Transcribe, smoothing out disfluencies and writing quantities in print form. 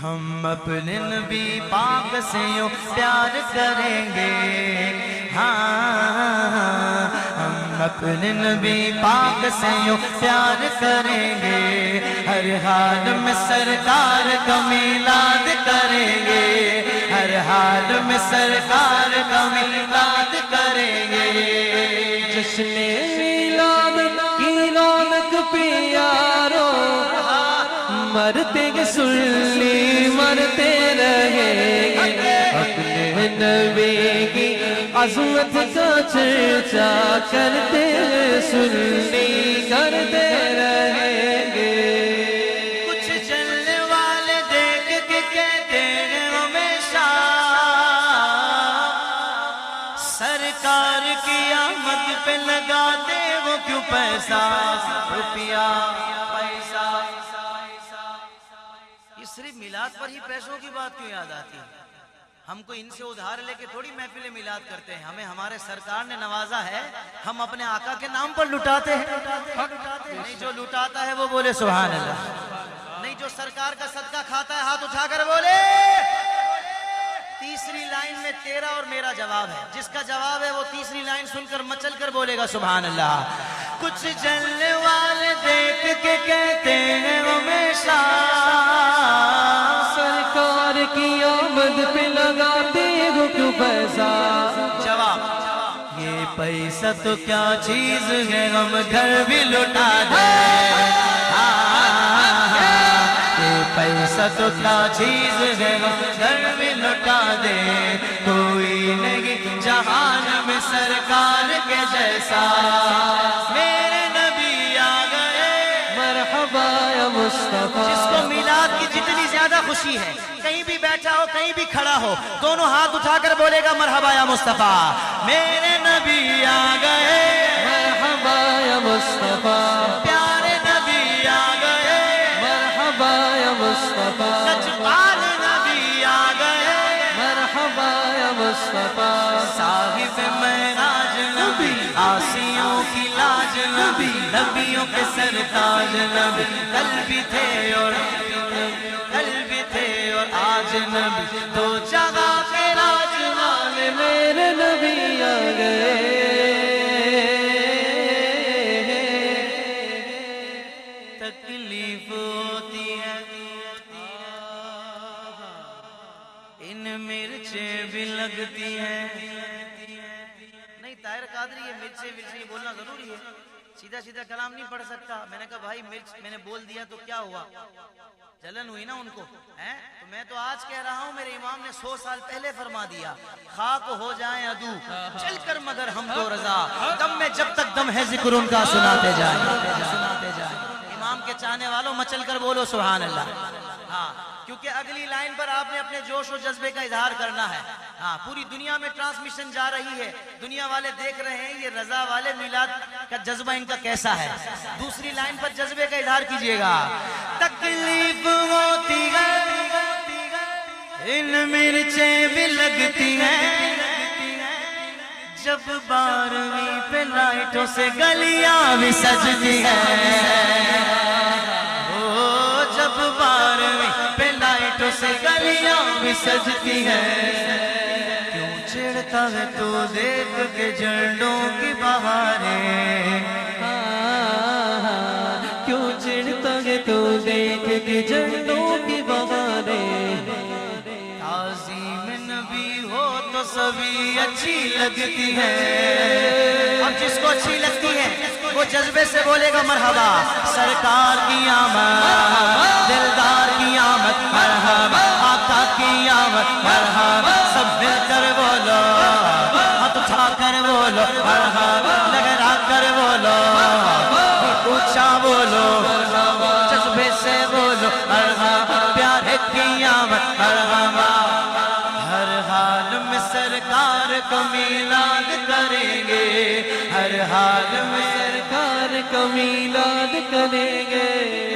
ہم اپنے نبی پاک سے یوں پیار کریں گے، ہاں ہم اپنے نبی پاک سے یوں پیار کریں گے، ہر حال میں سرکار کا میلاد کریں گے، ہر حال میں سرکار کا میلاد کریں گے۔ جشن میلاد کی رونق پہ یارو مرتے گے سنلی مرتے رہیں گے، اپنے نبی کی عظمت کا چرچا کرتے سنلی کرتے رہیں گے۔ کچھ چلنے والے دیکھ کے کہتے ہیں ہمیشہ سرکار کی آمد پہ لگاتے وہ کیوں پیسہ روپیہ پیسہ۔ یہ صرف میلاد پر ہی پیسوں کی بات کیوں یاد آتی ہے؟ ہم کو ان سے ادھار لے کے تھوڑی محفل میلاد کرتے ہیں، ہمیں ہمارے سرکار نے نوازا ہے، ہم اپنے آقا کے نام پر لٹاتے ہیں۔ نہیں جو لٹاتا ہے وہ بولے سبحان اللہ، نہیں جو سرکار کا صدقہ کھاتا ہے ہاتھ اٹھا کر بولے۔ تیسری لائن میں تیرا اور میرا جواب ہے، جس کا جواب ہے وہ تیسری لائن سن کر مچل کر بولے گا سبحان اللہ۔ کچھ جلنے والے دیکھ کے کہتے ہیں ہمیشہ سرکار کی آمد پہ لگاتے ہو کیوں پیسہ؟ جواب یہ پیسہ تو کیا چیز ہے ہم گھر بھی لٹا دیں، یہ پیسہ تو کیا چیز ہے ہم گھر بھی لٹا دیں، کوئی نہیں جہان میں سرکار کے جیسا، میرے نبی آ گئے مرحبا یا مصطفیٰ۔ جس کو میلاد کی جتنی زیادہ خوشی ہے، کہیں بھی بیٹھا ہو کہیں بھی کھڑا ہو، دونوں ہاتھ اٹھا کر بولے گا مرحبا یا مصطفیٰ، میرے نبی آ گئے مرحبا یا مصطفیٰ، پیارے نبی آ گئے مرحبا یا مصطفیٰ، سچپال نبی آ گئے مرحبا یا مصطفیٰ، صاحب معراج نبی، آسیوں کی لاج نبی، نبیوں کے سرتاج نبی، کل بھی تھے اور آج نبی، دو جگہ کے راج والے میرے نبی آ گئے۔ تکلیف ہوتی ہے ان مرچیں بھی لگتی ہیں، نہیں طاہر قادری یہ مرچیں بولنا ضروری ہے، سیدھا سیدھا کلام نہیں پڑھ سکتا۔ میں نے کہا بھائی مرچ میں نے بول دیا تو کیا ہوا، جلن ہوئی نا ان کو، تو میں تو آج کہہ رہا ہوں، میرے امام نے 100 سال پہلے فرما دیا، خاک ہو جائیں عدو چل کر مگر ہم کو رضا، دم میں جب تک دم ہے ذکر ان کا سناتے جائیں سناتے جائیں۔ امام کے چاہنے والوں مچل کر بولو سبحان اللہ، ہاں کیونکہ اگلی لائن پر آپ نے اپنے جوش و جذبے کا اظہار کرنا ہے، ہاں پوری دنیا میں ٹرانسمیشن جا رہی ہے، دنیا والے دیکھ رہے ہیں یہ رضا والے میلاد کا جذبہ ان کا کیسا ہے۔ دوسری لائن پر جذبے کا اظہار کیجئے گا۔ تکلیف ہوتی ہے ان مرچیں بھی لگتی ہیں، جب 12ویں پہ لائٹوں سے گلیاں بھی سجتی ہیں، جب 12ویں پہ لائٹوں سے گلیاں بھی سجتی ہیں، کیوں چڑھتا ہے تو دیکھ کے جھنڈوں کی بہاریں، کیوں چڑھتا ہے تو دیکھ کے جھنڈوں کی بہاریں، تعظیم نبی ہو تو سبھی اچھی لگتی ہے، اب جس کو اچھی لگتی ہے وہ جذبے سے بولے گا مرحبا، سرکار کی آمد دلدار کی آمد مرحبا، آقا کی آمد مرحبا، سب مل کر بولو ہاتھ اٹھا کر بولو مرحبا، لگا کر بولو اونچا بولو جذبے سے بولو مرحبا، پیارے کی آمد مرحبا، ہر حال میں سرکار کو میلاد کریں گے، ہر حال میں سرکار کا میلاد کریں گے۔